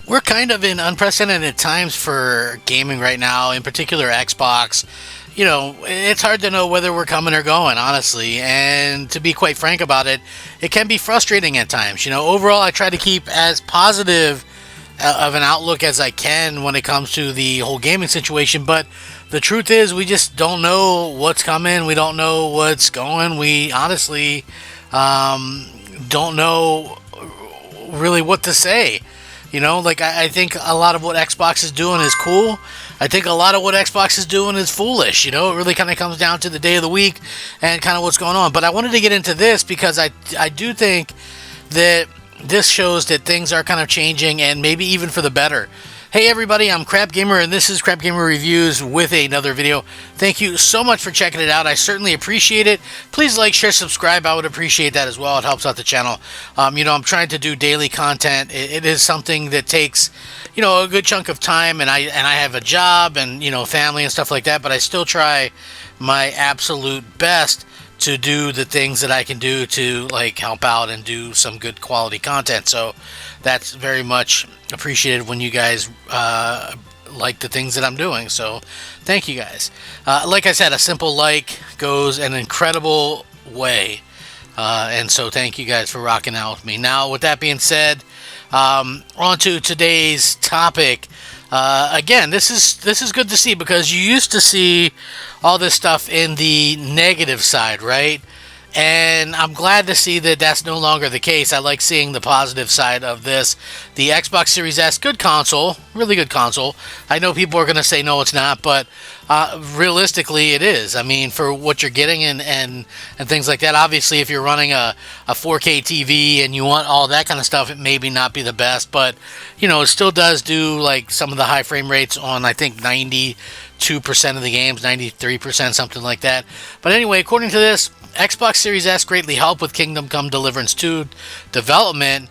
We're kind of in unprecedented times for gaming right now, in particular Xbox. It's hard to know whether we're coming or going, honestly. And to be quite frank about it, it can be frustrating at times. Overall, I try to keep as positive of an outlook as I can when it comes to the whole gaming situation. But the truth is, we just don't know what's coming. We don't know what's going. We honestly don't know really what to say. I think a lot of what Xbox is doing is cool. I think a lot of what Xbox is doing is foolish. It really kind of comes down to the day of the week and kind of what's going on. But I wanted to get into this because I do think that this shows that things are kind of changing and maybe even for the better. Hey everybody, I'm Crap Gamer and this is Crap Gamer Reviews with another video. Thank you so much for checking it out. I certainly appreciate it. Please like, share, subscribe. I would appreciate that as well. It helps out the channel. I'm trying to do daily content. It is something that takes, a good chunk of time, and I have a job and, family and stuff like that, but I still try my absolute best to do the things that I can do to help out and do some good quality content. So that's very much appreciated when you guys like the things that I'm doing. So thank you guys. Like I said, a simple like goes an incredible way. And so thank you guys for rocking out with me. Now, with that being said, on to today's topic. Again, this is good to see because you used to see all this stuff in the negative side, right? And I'm glad to see that that's no longer the case. I like seeing the positive side of this. The Xbox Series S, good console, really good console. I know people are going to say no, it's not, but realistically, it is. I mean, for what you're getting and things like that. Obviously, if you're running a 4K TV and you want all that kind of stuff, it maybe not be the best, but it still does do some of the high frame rates on, I think, 92% of the games, 93%, something like that. But anyway, according to this, Xbox Series S greatly helped with Kingdom Come Deliverance 2 development,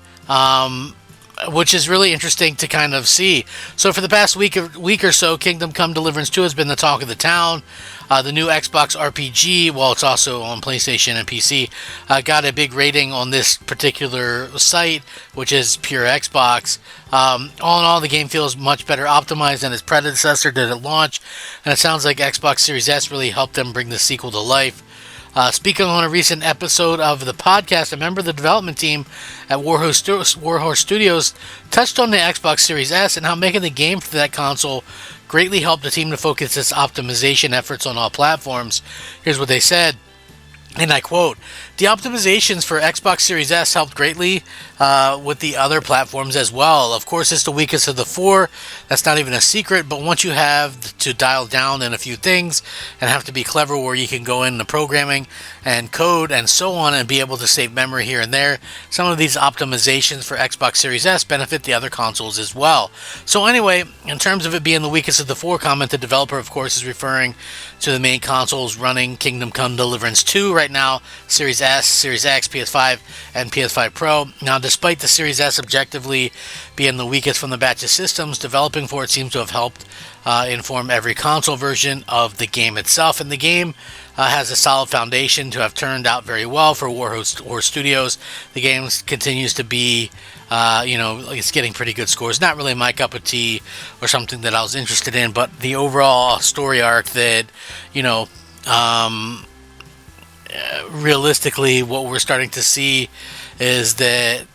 which is really interesting to kind of see. So for the past week or so, Kingdom Come Deliverance 2 has been the talk of the town. The new Xbox RPG, well, it's also on PlayStation and PC, got a big rating on this particular site, which is Pure Xbox. All in all, the game feels much better optimized than its predecessor did at launch, and it sounds like Xbox Series S really helped them bring the sequel to life. Speaking on a recent episode of the podcast, a member of the development team at Warhorse Studios touched on the Xbox Series S and how making the game for that console greatly helped the team to focus its optimization efforts on all platforms. Here's what they said, and I quote, "The optimizations for Xbox Series S helped greatly with the other platforms as well. Of course, it's the weakest of the four. That's not even a secret, but once you have to dial down in a few things and have to be clever where you can go into programming and code and so on and be able to save memory here and there, some of these optimizations for Xbox Series S benefit the other consoles as well." So anyway, in terms of it being the weakest of the four, comment the developer, of course, is referring to the main consoles running Kingdom Come Deliverance 2 right now, Series S, Series X, PS5, and PS5 Pro. Now, despite the Series S objectively being the weakest from the batch of systems, developing for it seems to have helped inform every console version of the game itself. And the game has a solid foundation to have turned out very well for Warhorse Studios. The game continues to be, it's getting pretty good scores. Not really my cup of tea or something that I was interested in, but the overall story arc that, realistically, what we're starting to see is that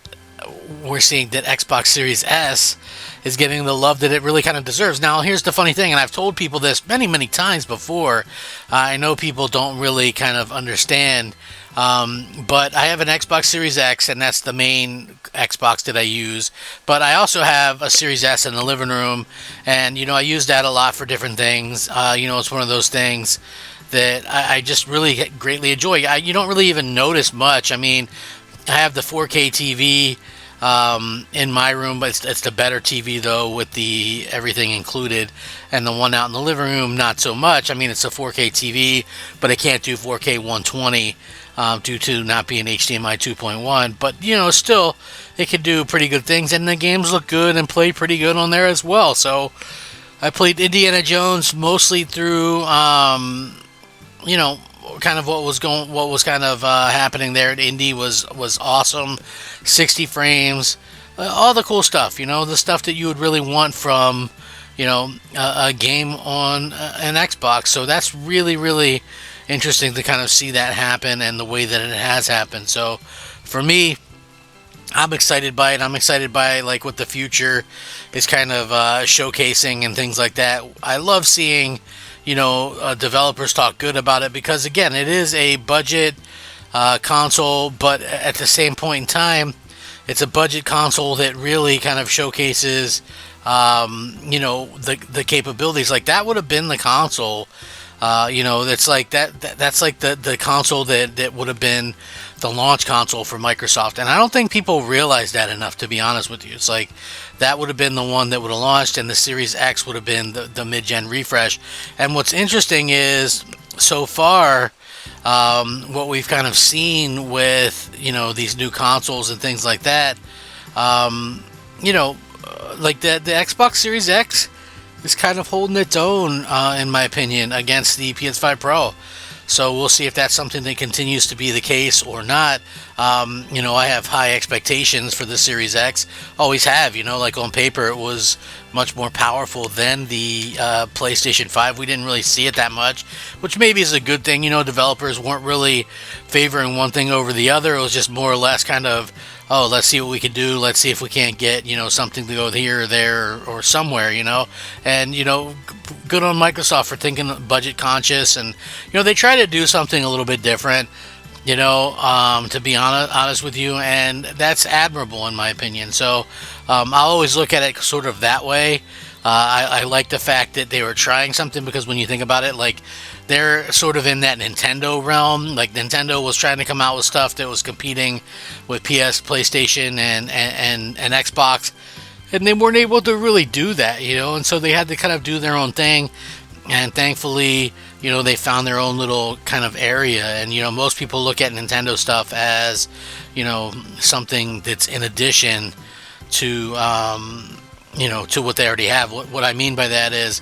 we're seeing that Xbox Series S is getting the love that it really kind of deserves. Now, here's the funny thing, and I've told people this many, many times before. I know people don't really kind of understand, but I have an Xbox Series X, and that's the main Xbox that I use. But I also have a Series S in the living room, and, I use that a lot for different things. It's one of those things that I just really greatly enjoy. You don't really even notice much. I mean, I have the 4K TV in my room, but it's the better TV though, with the everything included, and the one out in the living room not so much. I mean, it's a 4K TV, but it can't do 4K 120 due to not being HDMI 2.1. But still, it can do pretty good things, and the games look good and play pretty good on there as well. So I played Indiana Jones mostly through kind of what was happening there at Indy was awesome. 60 frames, all the cool stuff, the stuff that you would really want from, a game on an Xbox. So that's really, really interesting to kind of see that happen and the way that it has happened. So for me, I'm excited by it. I'm excited by like what the future is kind of showcasing and things like that. I love seeing, developers talk good about it because again, it is a budget console, but at the same point in time, it's a budget console that really kind of showcases, the capabilities. Like that would have been the console. That's like that's like the console that would have been the launch console for Microsoft, and I don't think people realize that enough. To be honest with you, it's like that would have been the one that would have launched, and the Series X would have been the mid-gen refresh. And what's interesting is so far, what we've kind of seen with these new consoles and things like that, like the Xbox Series X is kind of holding its own, in my opinion, against the PS5 Pro. So we'll see if that's something that continues to be the case or not. I have high expectations for the Series X. Always have, like on paper it was much more powerful than the PlayStation 5. We didn't really see it that much, which maybe is a good thing. Developers weren't really favoring one thing over the other. It was just more or less kind of, oh, let's see what we can do. Let's see if we can't get, something to go here or there or somewhere, And, good on Microsoft for thinking budget conscious. And, they try to do something a little bit different, to be honest with you. And that's admirable in my opinion. So I'll always look at it sort of that way. I like the fact that they were trying something because when you think about it, like they're sort of in that Nintendo realm. Like Nintendo was trying to come out with stuff that was competing with PlayStation, and Xbox, and they weren't able to really do that, and so they had to kind of do their own thing. And thankfully, they found their own little kind of area. And most people look at Nintendo stuff as something that's in addition to to what they already have. What I mean by that is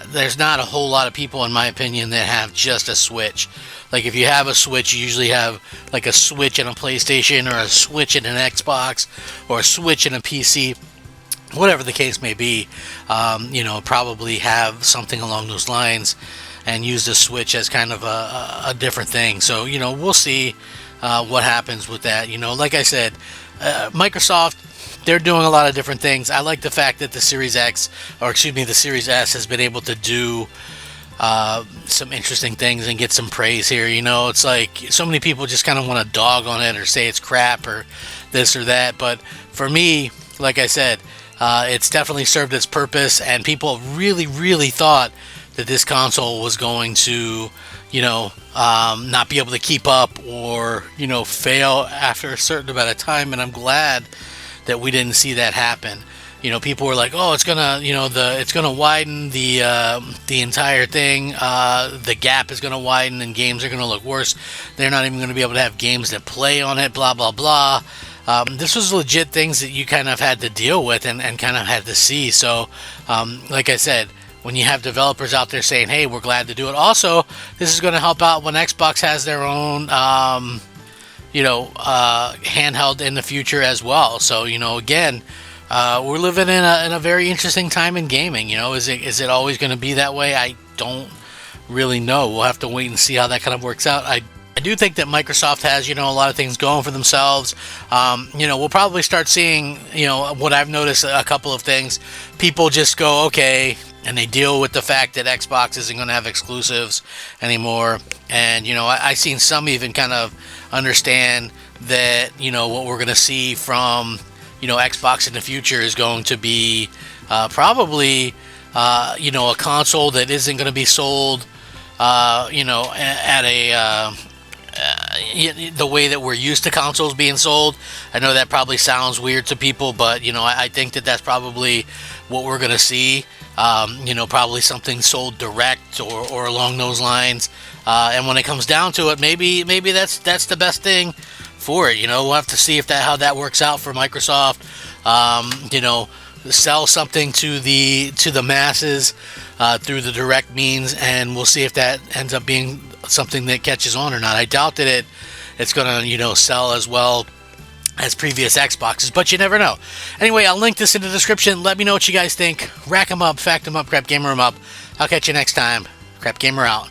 there's not a whole lot of people, in my opinion, that have just a Switch. Like if you have a Switch, you usually have like a Switch and a PlayStation, or a Switch and an Xbox, or a Switch and a PC. Whatever the case may be, probably have something along those lines and use the Switch as kind of a different thing. So, we'll see what happens with that. Like I said, Microsoft, they're doing a lot of different things. I like the fact that the Series X, or excuse me, the Series S has been able to do some interesting things and get some praise here. It's like so many people just kind of want to dog on it or say it's crap or this or that. But for me, like I said, it's definitely served its purpose, and people really, really thought that this console was going to, not be able to keep up or, fail after a certain amount of time. And I'm glad that we didn't see that happen. People were like, "Oh, it's gonna, it's gonna widen the entire thing. The gap is gonna widen, and games are gonna look worse. They're not even gonna be able to have games that play on it. Blah blah blah." This was legit things that you kind of had to deal with and kind of had to see. So, like I said, when you have developers out there saying, "Hey, we're glad to do it," also, this is going to help out when Xbox has their own, handheld in the future as well. So, again, we're living in a very interesting time in gaming. Is it always going to be that way? I don't really know. We'll have to wait and see how that kind of works out. I do think that Microsoft has, a lot of things going for themselves. We'll probably start seeing, what I've noticed, a couple of things. People just go, okay, and they deal with the fact that Xbox isn't going to have exclusives anymore. And, I've seen some even kind of understand that, what we're going to see from, Xbox in the future is going to be probably, a console that isn't going to be sold, at a... the way that we're used to consoles being sold. I know that probably sounds weird to people, but I think that that's probably what we're going to see. Probably something sold direct or along those lines. And when it comes down to it, maybe that's the best thing for it. We'll have to see how that works out for Microsoft. Sell something to the masses through the direct means, and we'll see if that ends up being something that catches on or not. I doubt that it's going to sell as well as previous Xboxes, but you never know. Anyway, I'll link this in the description. Let me know what you guys think. Rack 'em up, fact 'em up, crap gamer 'em up. I'll catch you next time. Crap gamer out.